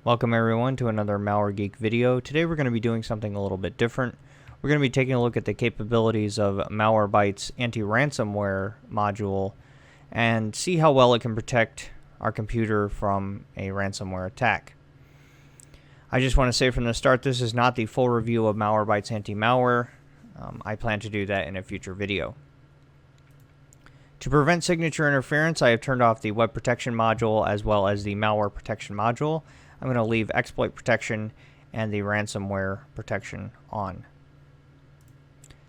Welcome everyone to another Malware Geek video. Today we're going to be doing something a little bit different. We're going to be taking a look at the capabilities of Malwarebytes anti-ransomware module and see how well it can protect our computer from a ransomware attack. I just want to say from the start, this is not the full review of Malwarebytes anti-malware. I plan to do that in a future video. To prevent signature interference, I have turned off the web protection module as well as the malware protection module. I'm going to leave exploit protection and the ransomware protection on.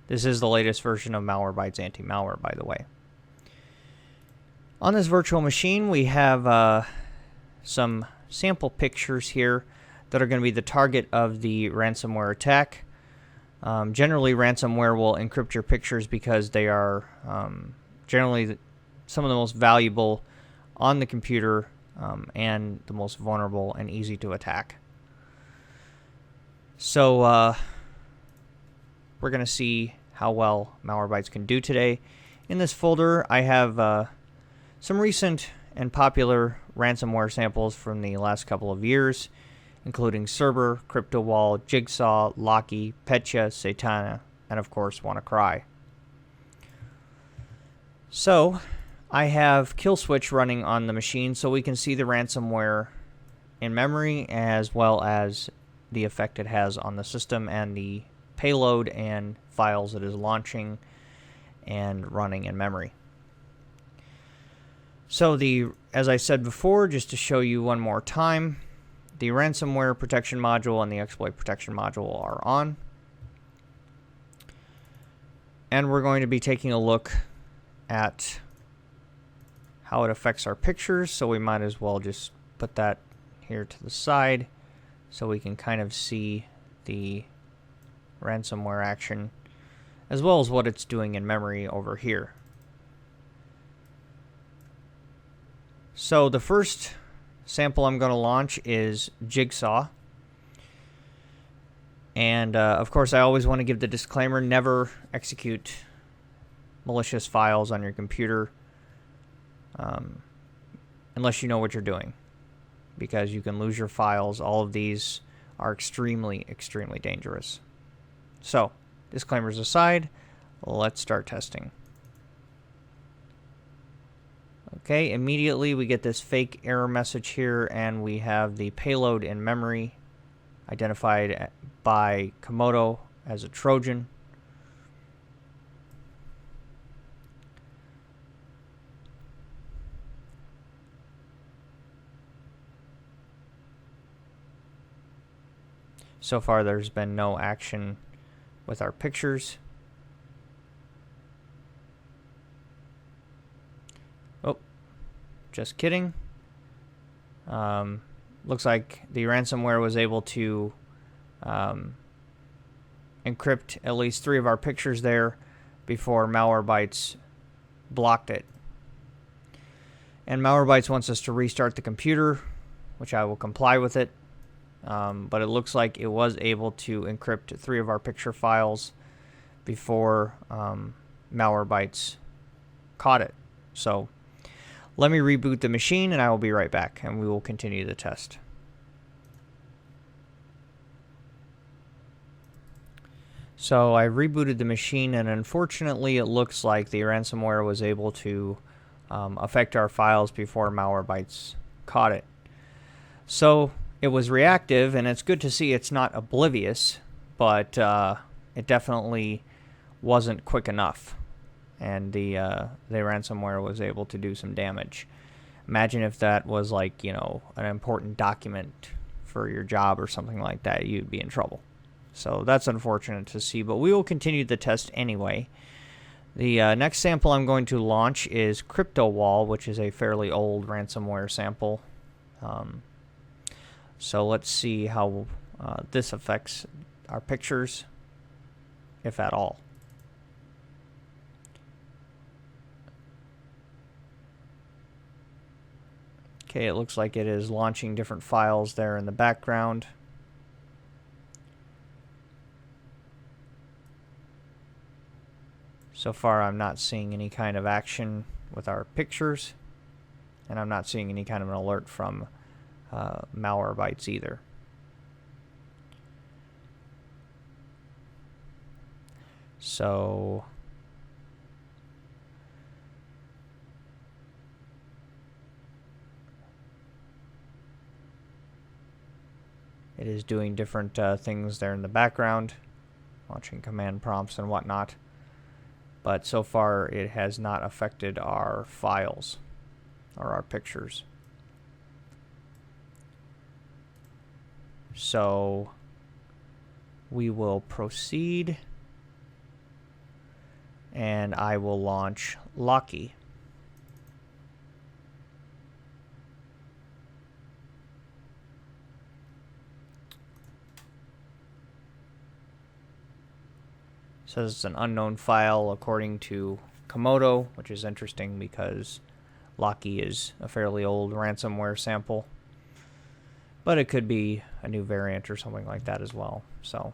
This is the latest version of Malwarebytes anti-malware, by the way. On this virtual machine, we have some sample pictures here that are going to be the target of the ransomware attack. Generally, ransomware will encrypt your pictures because they are generally some of the most valuable on the computer and the most vulnerable and easy to attack. So we're going to see how well Malwarebytes can do today. In this folder, I have some recent and popular ransomware samples from the last couple of years, including Cerber, CryptoWall, Jigsaw, Locky, Petya, Satana, and of course WannaCry. So I have kill switch running on the machine so we can see the ransomware in memory as well as the effect it has on the system and the payload and files it is launching and running in memory. So as I said before, just to show you one more time, the ransomware protection module and the exploit protection module are on. And we're going to be taking a look at how it affects our pictures, so we might as well just put that here to the side so we can kind of see the ransomware action as well as what it's doing in memory over here. So the first sample I'm going to launch is Jigsaw. And of course I always want to give the disclaimer, never execute malicious files on your computer unless you know what you're doing, because you can lose your files. All of these are extremely dangerous. So, disclaimers aside, let's start testing. Okay, immediately we get this fake error message here, and we have the payload in memory identified by Komodo as a Trojan. So far, there's been no action with our pictures. Oh, just kidding. Looks like the ransomware was able to encrypt at least 3 of our pictures there before Malwarebytes blocked it. And Malwarebytes wants us to restart the computer, which I will comply with it. But it looks like it was able to encrypt 3 of our picture files before Malwarebytes caught it. So let me reboot the machine and I will be right back, and we will continue the test. So I rebooted the machine, and unfortunately it looks like the ransomware was able to affect our files before Malwarebytes caught it. So it was reactive, and it's good to see it's not oblivious, but it definitely wasn't quick enough, and the ransomware was able to do some damage. Imagine if that was like, you know, an important document for your job or something like that, you'd be in trouble. So that's unfortunate to see, but we will continue the test anyway. The next sample I'm going to launch is CryptoWall, which is a fairly old ransomware sample. So let's see how this affects our pictures, if at all. Okay, it looks like it is launching different files there in the background. So far, I'm not seeing any kind of action with our pictures, and I'm not seeing any kind of an alert from Malwarebytes either. So it is doing different things there in the background, launching command prompts and whatnot. But so far it has not affected our files or our pictures. So we will proceed, and I will launch Locky. Says it's an unknown file according to Komodo, which is interesting because Locky is a fairly old ransomware sample. But it could be a new variant or something like that as well. So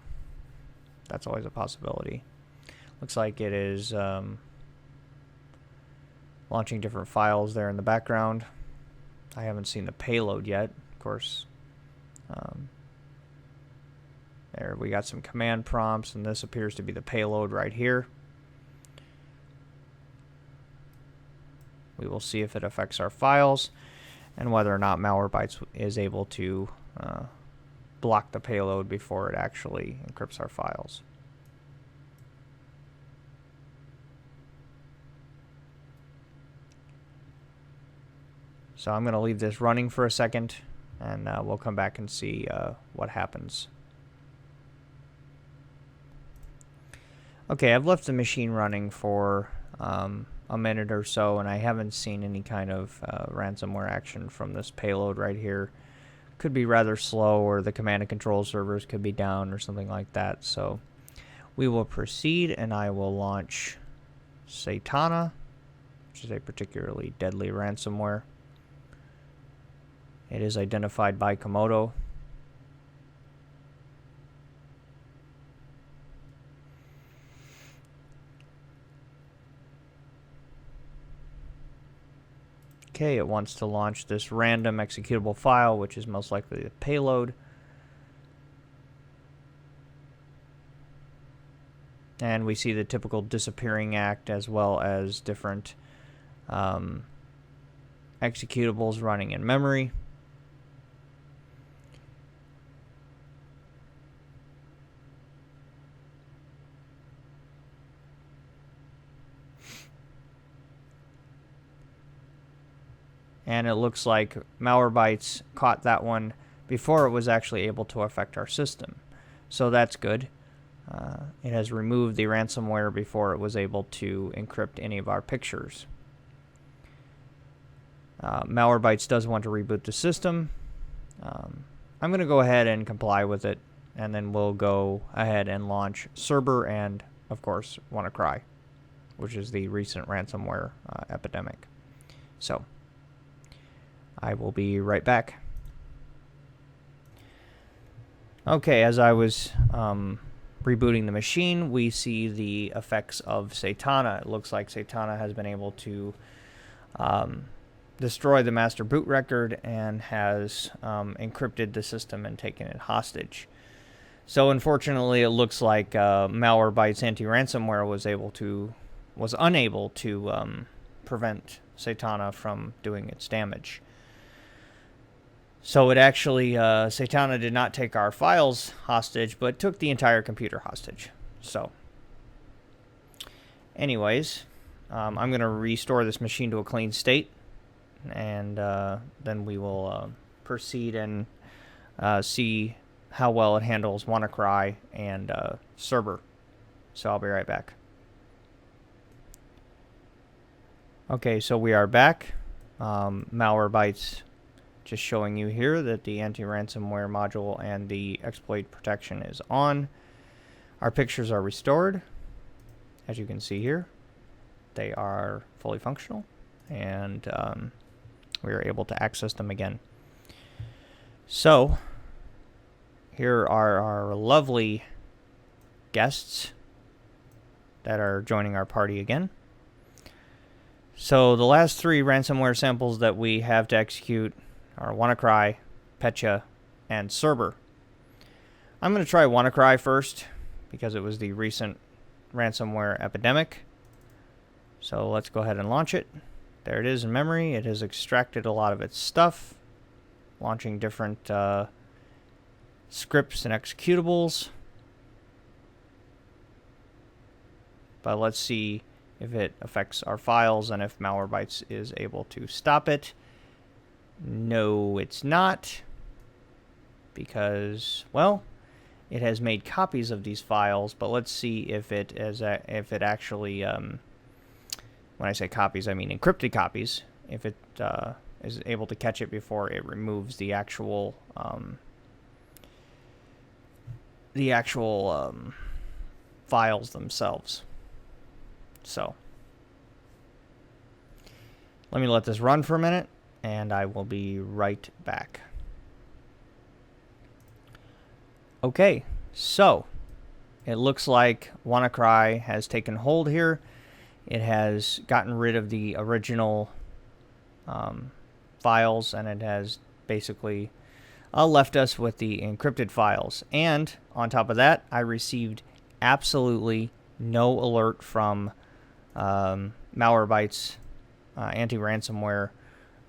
that's always a possibility. Looks like it is launching different files there in the background. I haven't seen the payload yet, of course. There, we got some command prompts, and this appears to be the payload right here. We will see if it affects our files and whether or not Malwarebytes is able to block the payload before it actually encrypts our files. So I'm going to leave this running for a second, and we'll come back and see what happens. Okay, I've left the machine running for a minute or so, and I haven't seen any kind of ransomware action from this payload right here. Could be rather slow, or the command and control servers could be down or something like that. So we will proceed, and I will launch Satana, which is a particularly deadly ransomware. It is identified by Komodo. Okay, it wants to launch this random executable file, which is most likely the payload. And we see the typical disappearing act as well as different executables running in memory. And it looks like Malwarebytes caught that one before it was actually able to affect our system. So that's good. It has removed the ransomware before it was able to encrypt any of our pictures. Malwarebytes does want to reboot the system. I'm going to go ahead and comply with it, and then we'll go ahead and launch Cerber and, of course, WannaCry, which is the recent ransomware epidemic. So I will be right back. Okay, as I was rebooting the machine, we see the effects of Satana. It looks like Satana has been able to destroy the master boot record and has encrypted the system and taken it hostage. So unfortunately, it looks like Malwarebytes anti-ransomware was unable to prevent Satana from doing its damage. So it actually, Satana did not take our files hostage, but took the entire computer hostage. So, anyways, I'm going to restore this machine to a clean state, and then we will proceed and see how well it handles WannaCry and Cerber. So I'll be right back. Okay, so we are back. Malwarebytes just showing you here that the anti-ransomware module and the exploit protection is on. Our pictures are restored. As you can see here, they are fully functional, and we are able to access them again. So here are our lovely guests that are joining our party again. So the last three ransomware samples that we have to execute are WannaCry, Petya, and Cerber. I'm going to try WannaCry first because it was the recent ransomware epidemic. So let's go ahead and launch it. There it is in memory. It has extracted a lot of its stuff, launching different scripts and executables. But let's see if it affects our files and if Malwarebytes is able to stop it. No, it's not, because, well, it has made copies of these files. But let's see if it actually, when I say copies, I mean encrypted copies. If it is able to catch it before it removes the actual files themselves. So let me let this run for a minute, and I will be right back. Okay, so it looks like WannaCry has taken hold here. It has gotten rid of the original files, and it has basically left us with the encrypted files. And on top of that, I received absolutely no alert from Malwarebytes anti-ransomware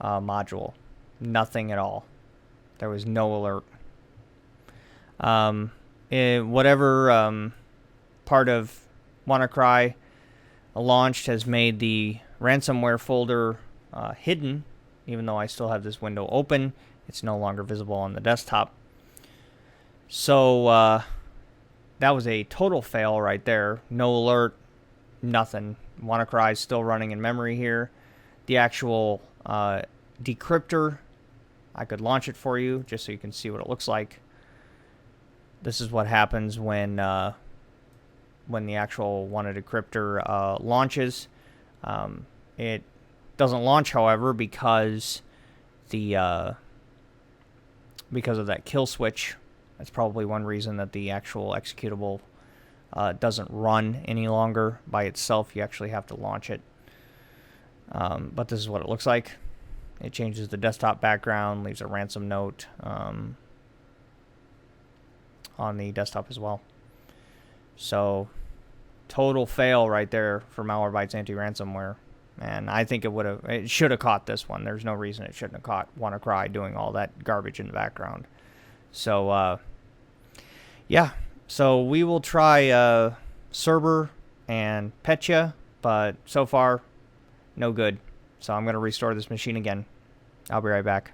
module. Nothing at all. There was no alert. Whatever part of WannaCry launched has made the ransomware folder hidden. Even though I still have this window open, it's no longer visible on the desktop. So that was a total fail right there. No alert, nothing. WannaCry is still running in memory here. The actual decryptor, I could launch it for you just so you can see what it looks like. This is what happens when the actual WannaDecryptor launches. It doesn't launch, however, because of that kill switch. That's probably one reason that the actual executable doesn't run any longer by itself. You actually have to launch it. But this is what it looks like. It changes the desktop background, leaves a ransom note on the desktop as well. So, total fail right there for Malwarebytes anti-ransomware. And I think it should have caught this one. There's no reason it shouldn't have caught WannaCry doing all that garbage in the background. So, yeah. So we will try Cerber and Petya, but so far, no good. So I'm going to restore this machine again. I'll be right back.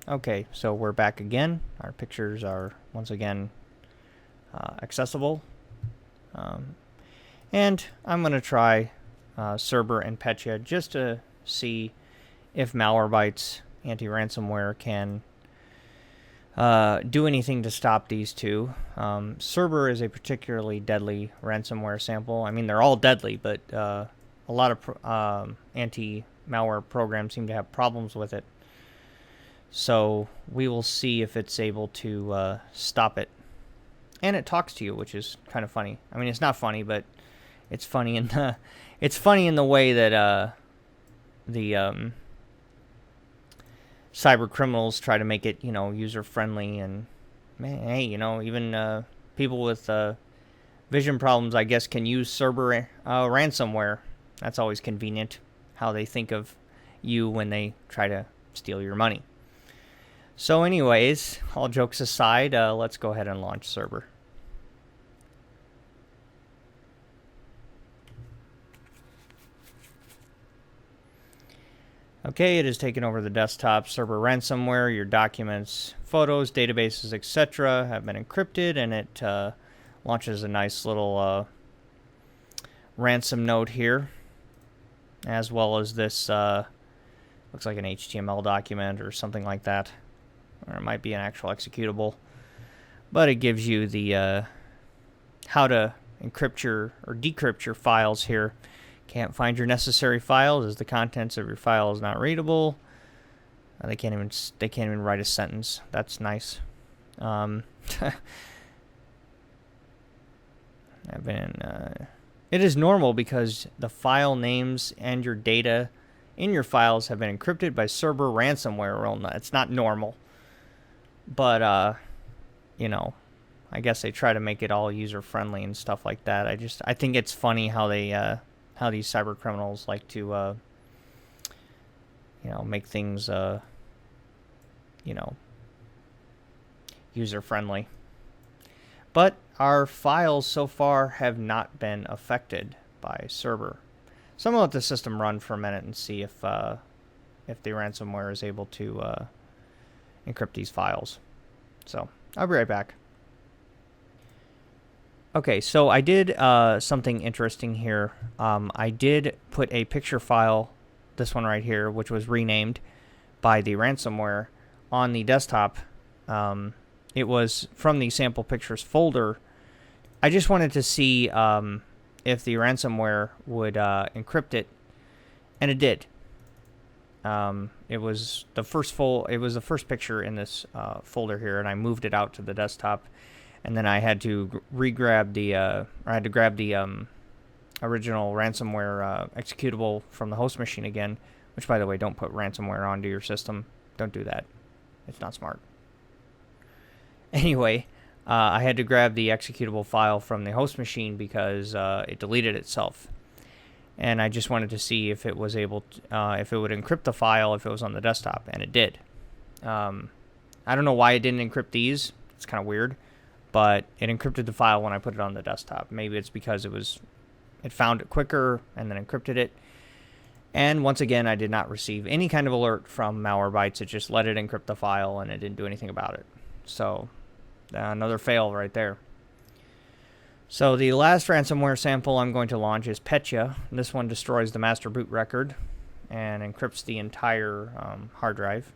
Okay, so we're back again. Our pictures are once again accessible. And I'm going to try Cerber and Petya just to see if Malwarebytes anti-ransomware can do anything to stop these two. Cerber is a particularly deadly ransomware sample. I mean, they're all deadly, but a lot of anti-malware programs seem to have problems with it. So we will see if it's able to stop it. And it talks to you, which is kind of funny. I mean, it's not funny, but it's funny in the way that the cyber criminals try to make it, user friendly. And man, hey, even people with vision problems, I guess, can use Cerber ransomware. That's always convenient. How they think of you when they try to steal your money. So anyways, all jokes aside, let's go ahead and launch Cerber. Okay, it has taken over the desktop. Cerber ransomware, your documents, photos, databases, etc. have been encrypted, and it launches a nice little ransom note here, as well as this looks like an HTML document or something like that. Or it might be an actual executable, but it gives you the how to encrypt or decrypt your files here. Can't find your necessary files as the contents of your file is not readable. They can't even write a sentence. That's nice. It is normal because the file names and your data in your files have been encrypted by server ransomware. Well, no, it's not normal, but you know, I guess they try to make it all user friendly and stuff like that. I think it's funny how they how these cyber criminals like to you know, make things you know, user friendly. But our files so far have not been affected by server. So I'm gonna let the system run for a minute and see if the ransomware is able to encrypt these files. So I'll be right back. Okay, so I did something interesting here. I did put a picture file, this one right here, which was renamed by the ransomware, on the desktop. It was from the sample pictures folder. I just wanted to see if the ransomware would encrypt it, and it did. It was the first picture in this folder here, and I moved it out to the desktop, and then I had to grab the original ransomware executable from the host machine again. Which, by the way, don't put ransomware onto your system. Don't do that. It's not smart. Anyway, I had to grab the executable file from the host machine because it deleted itself. And I just wanted to see if it was able to, if it would encrypt the file if it was on the desktop, and it did. I don't know why it didn't encrypt these. It's kind of weird, but it encrypted the file when I put it on the desktop. Maybe it's because it found it quicker and then encrypted it. And once again, I did not receive any kind of alert from Malwarebytes. It just let it encrypt the file, and it didn't do anything about it. So another fail right there. So the last ransomware sample I'm going to launch is Petya. This one destroys the master boot record and encrypts the entire hard drive,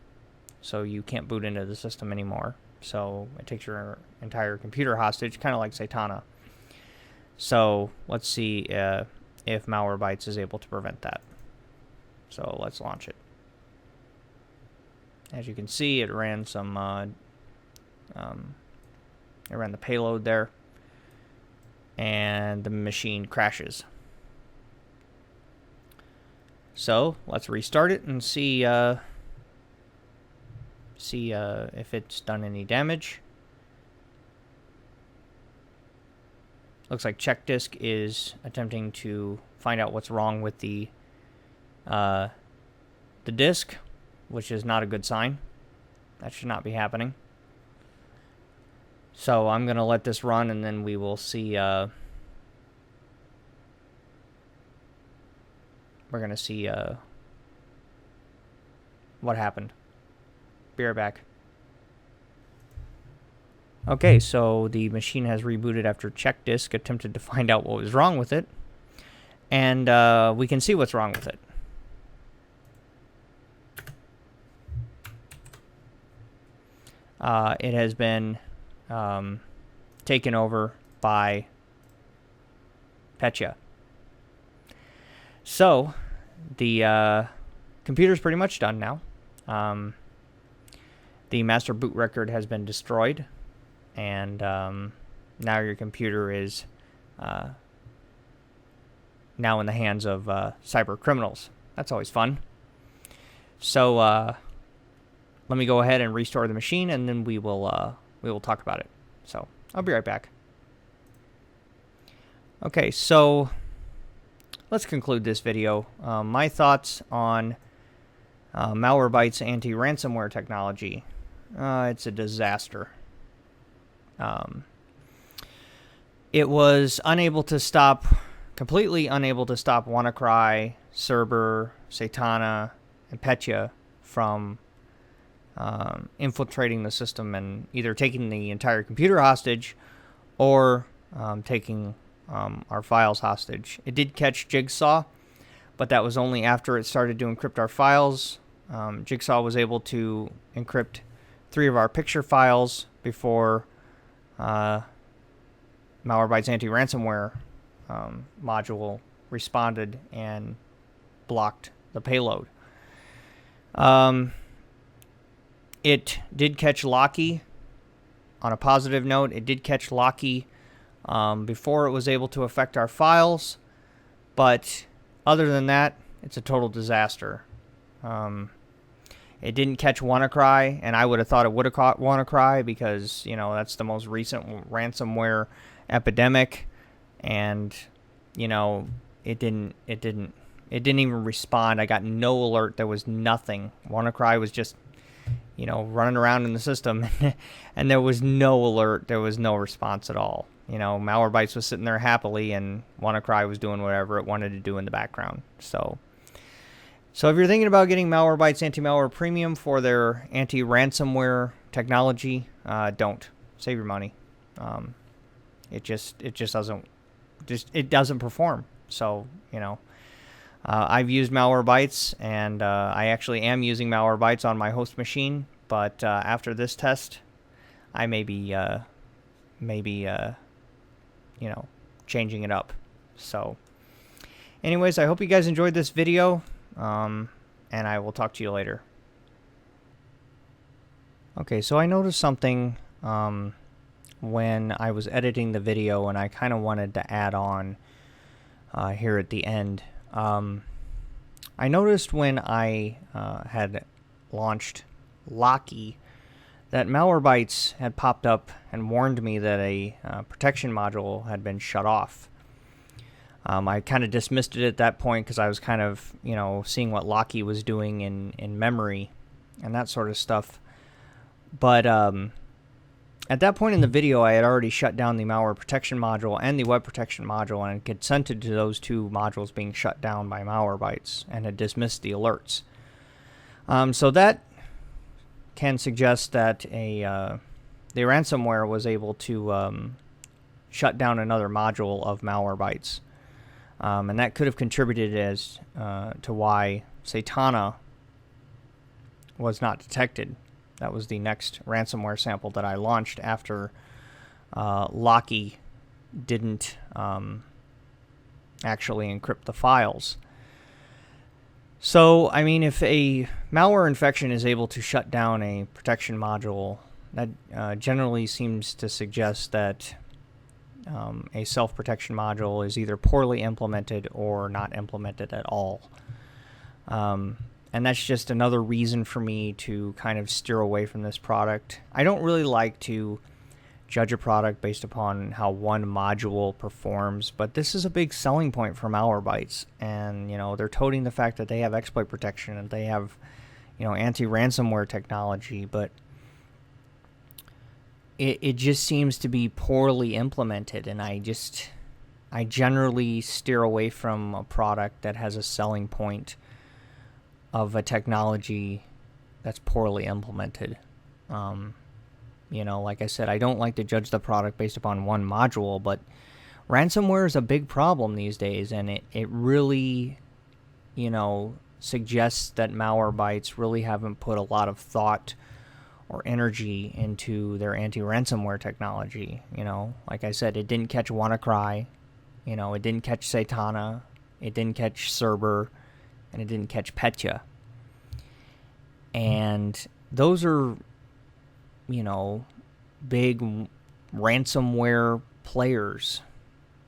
so you can't boot into the system anymore. So it takes your entire computer hostage, kind of like Satana. So let's see if Malwarebytes is able to prevent that. So let's launch it. As you can see, it ran some it ran the payload there, and the machine crashes. So let's restart it and see if it's done any damage. Looks like check disk is attempting to find out what's wrong with the disk, which is not a good sign. That should not be happening. So I'm going to let this run, and then we will see. We're going to see what happened. Be right back. Okay, so the machine has rebooted after check disk attempted to find out what was wrong with it, and we can see what's wrong with it. It has been taken over by Petya. So the computer's pretty much done now. The master boot record has been destroyed, and now your computer is now in the hands of cyber criminals. That's always fun. So let me go ahead and restore the machine, and then we will talk about it. So I'll be right back. Okay, so let's conclude this video. My thoughts on Malwarebytes anti-ransomware technology. It's a disaster. It was completely unable to stop WannaCry, Cerber, Satana, and Petya from infiltrating the system and either taking the entire computer hostage or taking our files hostage. It did catch Jigsaw, but that was only after it started to encrypt our files. Jigsaw was able to encrypt 3 of our picture files before Malwarebytes anti-ransomware module responded and blocked the payload. It did catch Locky. On a positive note, it did catch Locky before it was able to affect our files, but other than that, it's a total disaster. It didn't catch WannaCry, and I would have thought it would have caught WannaCry because, you know, that's the most recent ransomware epidemic, and, you know, it didn't even respond. I got no alert. There was nothing. WannaCry was just, you know, running around in the system, and there was no alert. There was no response at all. You know, Malwarebytes was sitting there happily, and WannaCry was doing whatever it wanted to do in the background. So if you're thinking about getting Malwarebytes Anti-Malware Premium for their anti-ransomware technology, don't. Save your money. It doesn't perform. So, you know, I've used Malwarebytes, and I actually am using Malwarebytes on my host machine. But after this test, I may be, you know, changing it up. So, anyways, I hope you guys enjoyed this video. And I will talk to you later. Okay, so I noticed something when I was editing the video, and I kind of wanted to add on here at the end. I noticed when I had launched Locky that Malwarebytes had popped up and warned me that a protection module had been shut off. I kind of dismissed it at that point because I was kind of, you know, seeing what Locky was doing in memory and that sort of stuff. But at that point in the video, I had already shut down the malware protection module and the web protection module, and had consented to those two modules being shut down by Malwarebytes and had dismissed the alerts. So that can suggest that the ransomware was able to shut down another module of Malwarebytes. And that could have contributed as to why Satana was not detected. That was the next ransomware sample that I launched after Locky didn't actually encrypt the files. So, I mean, if a malware infection is able to shut down a protection module, that generally seems to suggest that a self-protection module is either poorly implemented or not implemented at all. And that's just another reason for me to kind of steer away from this product. I don't really like to judge a product based upon how one module performs, but this is a big selling point for Malwarebytes. And, you know, they're touting the fact that they have exploit protection and they have, you know, anti-ransomware technology, but it just seems to be poorly implemented, and I generally steer away from a product that has a selling point of a technology that's poorly implemented. You know, like I said, I don't like to judge the product based upon one module, but ransomware is a big problem these days, and it really, you know, suggests that Malwarebytes really haven't put a lot of thought or energy into their anti-ransomware technology. You know, like I said, it didn't catch WannaCry, you know, it didn't catch Satana, it didn't catch Cerber, and it didn't catch Petya. And those are, you know, big ransomware players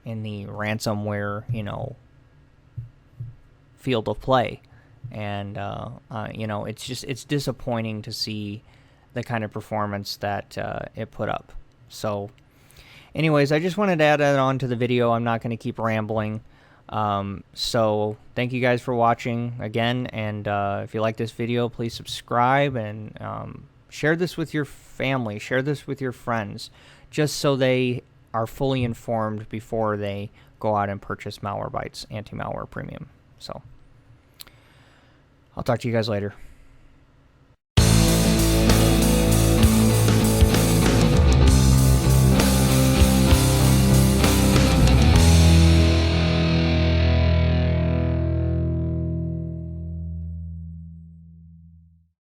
in the ransomware, you know, field of play. And, you know, it's disappointing to see the kind of performance that it put up. So, anyways, I just wanted to add that on to the video. I'm not going to keep rambling. So, thank you guys for watching again. And if you like this video, please subscribe and share this with your family. Share this with your friends, just so they are fully informed before they go out and purchase Malwarebytes Anti-Malware Premium. So, I'll talk to you guys later.